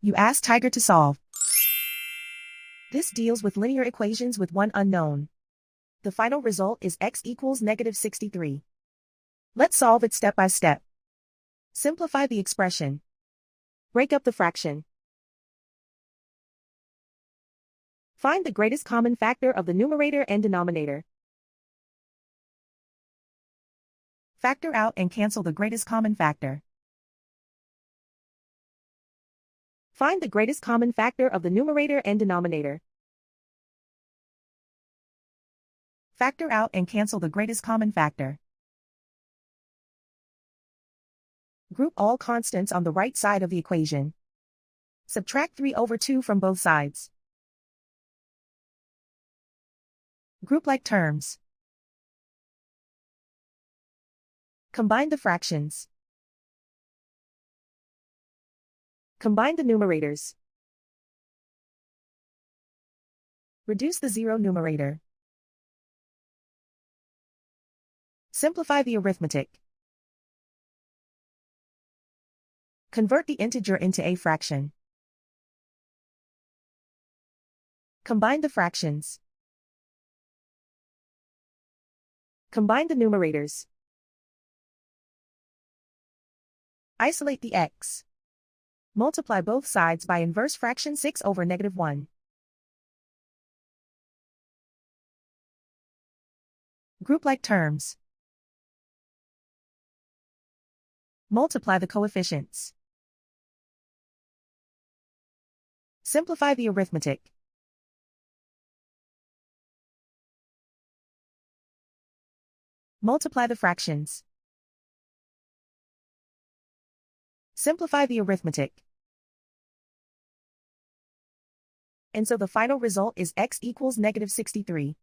You ask Tiger to solve. This deals with linear equations with one unknown. The final result is x equals -63. Let's solve it step by step. Simplify the expression. Break up the fraction. Find the greatest common factor of the numerator and denominator. Factor out and cancel the greatest common factor. Find the greatest common factor of the numerator and denominator. Factor out and cancel the greatest common factor. Group all constants on the right side of the equation. Subtract 3/2 from both sides. Group like terms. Combine the fractions. Combine the numerators. Reduce the zero numerator. Simplify the arithmetic. Convert the integer into a fraction. Combine the fractions. Combine the numerators. Isolate the x. Multiply both sides by inverse fraction 6/(-1). Group like terms. Multiply the coefficients. Simplify the arithmetic. Multiply the fractions. Simplify the arithmetic. And so the final result is x equals -63.